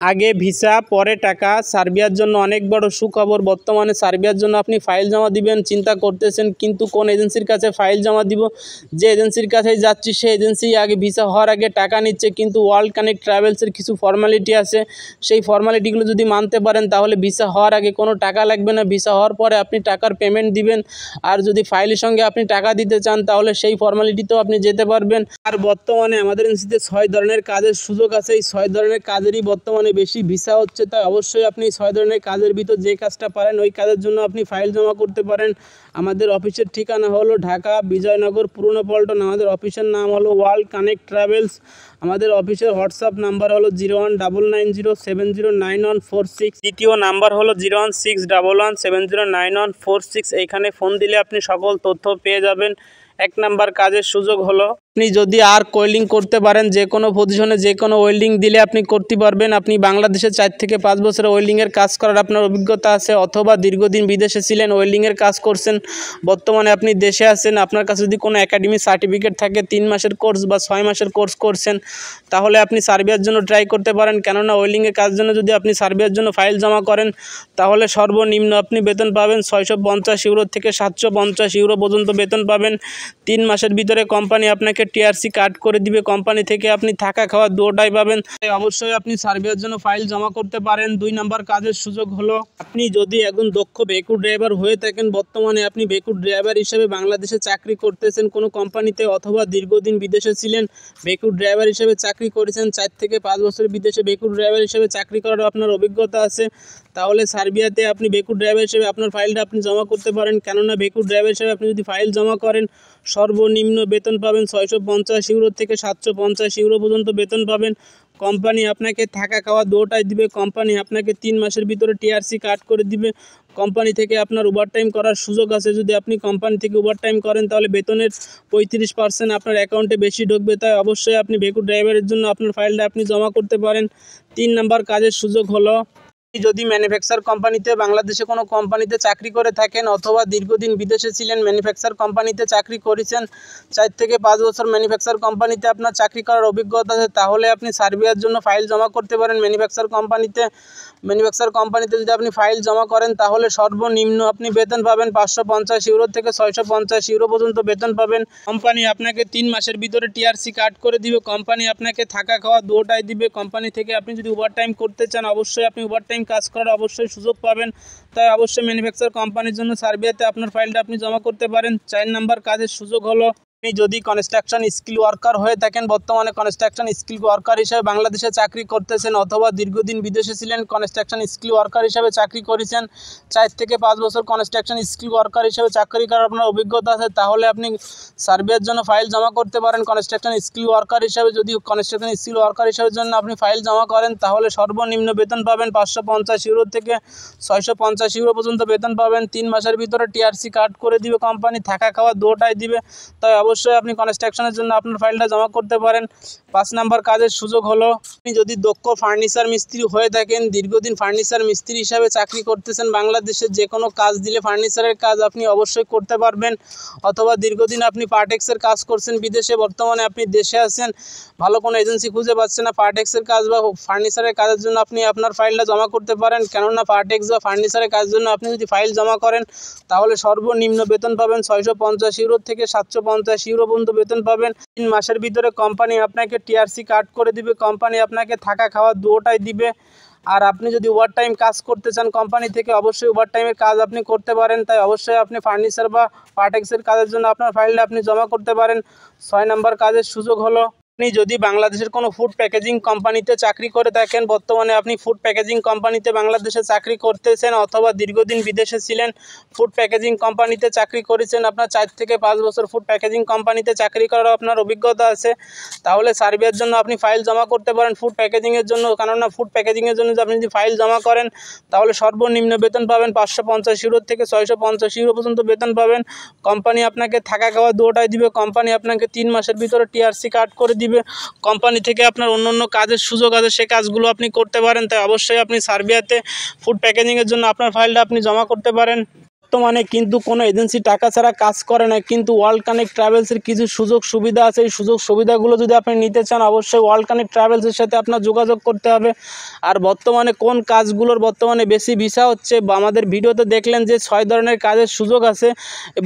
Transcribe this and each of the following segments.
আগে ভিসা পরে টাকা। সার্বিয়ার জন্য অনেক বড় সুখবর। বর্তমানে সার্বিয়ার জন্য আপনি ফাইল জমা দিবেন চিন্তা করতেছেন, কিন্তু কোন এজেন্সির কাছে ফাইল জমা দিব। যে এজেন্সির কাছে যাচ্ছি সেই এজেন্সি আগে ভিসা হওয়ার আগে টাকা নিচ্ছে, কিন্তু ওয়ার্ল্ড কানেক্ট ট্রাভেলসের কিছু ফর্মালিটি আছে। সেই ফর্মালিটিগুলো যদি মানতে পারেন তাহলে ভিসা হওয়ার আগে কোনো টাকা লাগবে না, ভিসা হওয়ার পরে আপনি টাকার পেমেন্ট দিবেন। আর যদি ফাইলের সঙ্গে আপনি টাকা দিতে চান তাহলে সেই ফর্মালিটিতেও আপনি যেতে পারবেন। আর বর্তমানে আমাদের এজেন্সিতে 6 ধরনের কাজের সুযোগ আছে। এই 6 ধরনের কাজেরই বর্তমানে বেশি ভিসা হচ্ছে, তাই অবশ্যই আপনি 6 ধরনের কাজের ভিতর যে কাজটা পারেন ওই কাজের জন্য আপনি ফাইল জমা করতে পারেন। আমাদের অফিসের ঠিকানা হলো ঢাকা বিজয়নগর পুরনো পল্টন। আমাদের অফিসের নাম হলো ওয়ার্ল্ড কানেক্ট ট্রাভেলস। আমাদের অফিসের হোয়াটসঅ্যাপ নাম্বার হলো 019907099146। দ্বিতীয় নাম্বার হলো 016117099146। এইখানে ফোন দিলে আপনি সকল তথ্য পেয়ে যাবেন। 1 নাম্বার কাজের সুযোগ হলো আপনি যদি আর্ক ওয়েল্ডিং করতে পারেন, যে কোনো পজিশনে যে কোনো ওয়েল্ডিং দিলে আপনি করতে পারবেন। আপনি বাংলাদেশে 4 থেকে 5 বছরের ওয়েল্ডিংয়ের কাজ করার আপনার অভিজ্ঞতা আছে, অথবা দীর্ঘদিন বিদেশে ছিলেন ওয়েল্ডিংয়ের কাজ করছেন, বর্তমানে আপনি দেশে আছেন, আপনার কাছে যদি কোনো একাডেমি সার্টিফিকেট থাকে 3 মাসের কোর্স বা 6 মাসের কোর্স করছেন, তাহলে আপনি সার্বিয়ার জন্য ট্রাই করতে পারেন। কেননা ওয়েল্ডিংয়ের কাজের জন্য যদি আপনি সার্বিয়ার জন্য ফাইল জমা করেন তাহলে সর্বনিম্ন আপনি বেতন পাবেন 650 ইউরো থেকে 750 ইউরো পর্যন্ত বেতন পাবেন। 3 মাসের ভিতরে কোম্পানি আপনাকে টিআরসি কার্ড করে দিবে, কোম্পানি থেকে আপনি থাকা খাওয়া দুটোটাই পাবেন। তাই অবশ্যই আপনি সার্বিয়ার জন্য ফাইল জমা করতে পারেন। 2 নাম্বার কাজের সুযোগ হলো আপনি যদি একজন দক্ষ ভেহিকল ড্রাইভার হয়ে থাকেন, বর্তমানে আপনি ভেহিকল ড্রাইভার হিসেবে বাংলাদেশে চাকরি করতেছেন কোনো কোম্পানিতে, অথবা দীর্ঘদিন বিদেশে ছিলেন ভেহিকল ড্রাইভার হিসেবে চাকরি করেছেন, 4 থেকে 5 বছর বিদেশে ভেহিকল ড্রাইভার হিসেবে চাকরি করার আপনার অভিজ্ঞতা আছে, তাহলে সার্বিয়াতে আপনি ভেহিকল ড্রাইভার হিসেবে আপনার ফাইলটা আপনি জমা করতে পারেন। কেননা ভেহিকল ড্রাইভার হিসেবে আপনি যদি ফাইল জমা করেন সর্বনিম্ন বেতন পাবেন 650 ইউরো থেকে 750 ইউরো পর্যন্ত বেতন পাবেন। কোম্পানি আপনাকে থাকা খাওয়া দুটোটাই দিবে। কোম্পানি আপনাকে 3 মাসের ভিতরে টিআরসি কার্ড করে দিবে। কোম্পানি থেকে আপনার ওভারটাইম করার সুযোগ আছে। যদি আপনি কোম্পানি থেকে ওভারটাইম করেন তাহলে বেতনের 35% আপনার অ্যাকাউন্টে বেশি ঢুকবে। তাই অবশ্যই আপনি ভেহিকল ড্রাইভারের জন্য আপনার ফাইলটা আপনি জমা করতে পারেন। 3 নাম্বার কাজের সুযোগ হলো যদি ম্যানুফ্যাকচার কোম্পানিতে বাংলাদেশে কোনো কোম্পানিতে চাকরি করে থাকেন, অথবা দীর্ঘদিন বিদেশে ছিলেন ম্যানুফ্যাকচার কোম্পানিতে চাকরি করেছেন, 4 থেকে 5 বছর ম্যানুফ্যাকচার কোম্পানিতে আপনার চাকরি করার অভিজ্ঞতা আছে, তাহলে আপনি সার্বিয়ার জন্য ফাইল জমা করতে পারেন ম্যানুফ্যাকচার কোম্পানিতে। ম্যানুফ্যাকচার কোম্পানিতে যদি আপনি ফাইল জমা করেন তাহলে সর্বনিম্ন আপনি বেতন পাবেন 550 ইউরো থেকে 650 ইউরো পর্যন্ত বেতন পাবেন। কোম্পানি আপনাকে 3 মাসের ভিতরে টিআরসি কার্ড করে দিবে। কোম্পানি আপনাকে থাকা খাওয়া দুটোটাই দিবে। কোম্পানি থেকে আপনি যদি ওভারটাইম করতে চান অবশ্যই আপনি ওভারটাইম কাজ করার অবশ্যই সুযোগ পাবেন। তাই অবশ্যই ম্যানুফ্যাকচার কোম্পানির জন্য সার্বিয়াতে আপনার ফাইলটা আপনি জমা করতে পারেন। 4 নাম্বার কাজের সুযোগ হলো আপনি যদি কনস্ট্রাকশন স্কিল ওয়ার্কার হয়ে থাকেন, বর্তমানে কনস্ট্রাকশন স্কিল ওয়ার্কার হিসেবে বাংলাদেশে চাকরি করতেছেন, অথবা দীর্ঘদিন বিদেশে ছিলেন কনস্ট্রাকশন স্কিল ওয়ার্কার হিসেবে চাকরি করেছেন, 4 থেকে 5 বছর কনস্ট্রাকশন স্কিল ওয়ার্কার হিসেবে চাকরি করার আপনার অভিজ্ঞতা আছে, তাহলে আপনি সার্বিয়ার জন্য ফাইল জমা করতে পারেন কনস্ট্রাকশন স্কিল ওয়ার্কার হিসেবে। যদি কনস্ট্রাকশন স্কিল ওয়ার্কার হিসেবে জন্য আপনি ফাইল জমা করেন তাহলে সর্বনিম্ন বেতন পাবেন 550 ইউরো থেকে 650 ইউরো পর্যন্ত বেতন পাবেন। 3 মাসের ভিতরে টিআরসি কার্ড করে দিবে কোম্পানি, থাকা খাওয়া দুটোটাই দিবে। তাই অবশ্যই আপনি কনস্ট্রাকশনের জন্য আপনার ফাইলটা জমা করতে পারেন। 5 নাম্বার কাজের সুযোগ হলো আপনি যদি দক্ষ ফার্নিচার মিস্ত্রি হয়ে থাকেন, দীর্ঘদিন ফার্নিচার মিস্ত্রি হিসাবে চাকরি করতেছেন, বাংলাদেশের যে কোনো কাজ দিলে ফার্নিচারের কাজ আপনি অবশ্যই করতে পারবেন, অথবা দীর্ঘদিন আপনি পার্টেক্সের কাজ করছেন বিদেশে, বর্তমানে আপনি দেশে আছেন, ভালো কোনো এজেন্সি খুঁজে পাচ্ছেন না পার্টেক্সের কাজ বা ফার্নিচারের কাজের জন্য আপনি আপনার ফাইলটা জমা করতে পারেন। কেননা পার্টেক্স বা ফার্নিচারের কাজের জন্য আপনি যদি ফাইল জমা করেন তাহলে সর্বনিম্ন বেতন পাবেন 650 ইউরো থেকে 750 ইউরো পর্যন্ত বেতন পাবেন। 3 মাসের ভিতরে কোম্পানি আপনাকে টিআরসি কার্ড করে দিবে। কোম্পানি আপনাকে থাকা খাওয়া দুটোটাই দিবে। আর আপনি যদি ওভারটাইম কাজ করতে চান কোম্পানি থেকে অবশ্যই ওভারটাইমের কাজ আপনি করতে পারেন। তাই অবশ্যই আপনি ফার্নিচার বা পার্টেক্সের কাজের জন্য আপনার ফাইলটা আপনি জমা করতে পারেন। 6 নাম্বার কাজের সুযোগ হলো আপনি যদি বাংলাদেশের কোনো ফুড প্যাকেজিং কোম্পানিতে চাকরি করে থাকেন, বর্তমানে আপনি ফুড প্যাকেজিং কোম্পানিতে বাংলাদেশে চাকরি করতেছেন, অথবা দীর্ঘদিন বিদেশে ছিলেন ফুড প্যাকেজিং কোম্পানিতে চাকরি করেছেন, আপনার 4 থেকে 5 বছর ফুড প্যাকেজিং কোম্পানিতে চাকরি করার আপনার অভিজ্ঞতা আছে, তাহলে সার্বিয়ার জন্য আপনি ফাইল জমা করতে পারেন ফুড প্যাকেজিংয়ের জন্য। কেননা ফুড প্যাকেজিংয়ের জন্য যদি আপনি যদি ফাইল জমা করেন তাহলে সর্বনিম্ন বেতন পাবেন 550 ইউরো থেকে 650 ইউরো পর্যন্ত বেতন পাবেন। কোম্পানি আপনাকে থাকা খাওয়া দুটোটাই দিবে। কোম্পানি আপনাকে 3 মাসের ভিতরে টিআরসি কার্ড করে দিবে। কোম্পানি থেকে আপনার অন্য কাজের সুযোগ আছে, সে কাজগুলো আপনি করতে পারেন। তাই অবশ্যই আপনি সার্বিয়াতে ফুড প্যাকেজিংয়ের জন্য আপনার ফাইলটা আপনি জমা করতে পারেন। বর্তমানে কিন্তু কোনো এজেন্সি টাকা ছাড়া কাজ করে না, কিন্তু ওয়ার্ল্ড কানেক্ট ট্রাভেলসের কিছু সুযোগ সুবিধা আছে। এই সুযোগ সুবিধাগুলো যদি আপনি নিতে চান অবশ্যই ওয়ার্ল্ড কানেক্ট ট্রাভেলসের সাথে আপনার যোগাযোগ করতে হবে। আর বর্তমানে কোন কাজগুলোর বর্তমানে বেশি ভিসা হচ্ছে বা আমাদের ভিডিওতে দেখলেন যে 6 ধরনের কাজের সুযোগ আছে,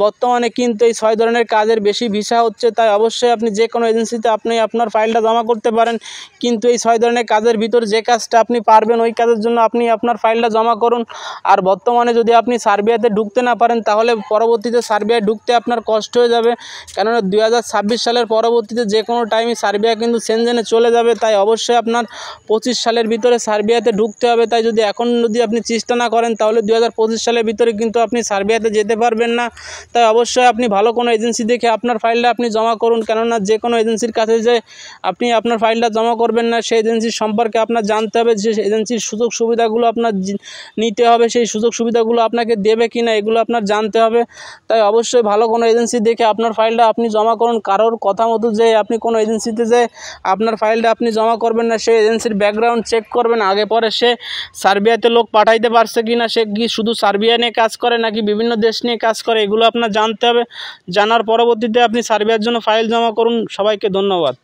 বর্তমানে কিন্তু এই 6 ধরনের কাজের বেশি ভিসা হচ্ছে। তাই অবশ্যই আপনি যে কোনো এজেন্সিতে আপনি আপনার ফাইলটা জমা করতে পারেন, কিন্তু এই 6 ধরনের কাজের ভিতর যে কাজটা আপনি পারবেন ওই কাজের জন্য আপনি আপনার ফাইলটা জমা করুন। আর বর্তমানে যদি আপনি সার্বিয়াতে ঢুকতে না পারেন তাহলে পরবর্তীতে সার্বিয়ায় ঢুকতে আপনার কষ্ট হয়ে যাবে, কেননা 2026 সালের পরবর্তীতে যে কোনো টাইমে সার্বিয়া কিন্তু সেনজেনে চলে যাবে। তাই অবশ্যই আপনার 25 সালের ভিতরে সার্বিয়াতে ঢুকতে হবে। তাই যদি এখন যদি আপনি চেষ্টা না করেন তাহলে 2025 সালের ভিতরে কিন্তু আপনি সার্বিয়াতে যেতে পারবেন না। তাই অবশ্যই আপনি ভালো কোনো এজেন্সি দেখে আপনার ফাইলটা আপনি জমা করুন, কেননা যে কোনো এজেন্সির কাছে যে আপনি আপনার ফাইলটা জমা করবেন না সেই এজেন্সির সম্পর্কে আপনার জানতে হবে, যে এজেন্সির সুযোগ সুবিধাগুলো আপনার নিতে হবে, সেই সুযোগ সুবিধাগুলো আপনাকে দেবে কি না এগুলো আপনার জানতে হবে। তাই অবশ্যই ভালো কোনো এজেন্সি দেখে আপনার ফাইলটা আপনি জমা করুন। কারোর কথা মতো যে আপনি কোনো এজেন্সিতে যে আপনার ফাইলটা আপনি জমা করবেন না, সেই এজেন্সির ব্যাকগ্রাউন্ড চেক করবেন আগে পরে, সে সার্বিয়াতে লোক পাঠাইতে পারছে কি না, সে কি শুধু সার্বিয়া নিয়ে কাজ করে নাকি বিভিন্ন দেশ নিয়ে কাজ করে, এগুলো আপনার জানতে হবে। জানার পরবর্তীতে আপনি সার্বিয়ার জন্য ফাইল জমা করুন। সবাইকে ধন্যবাদ।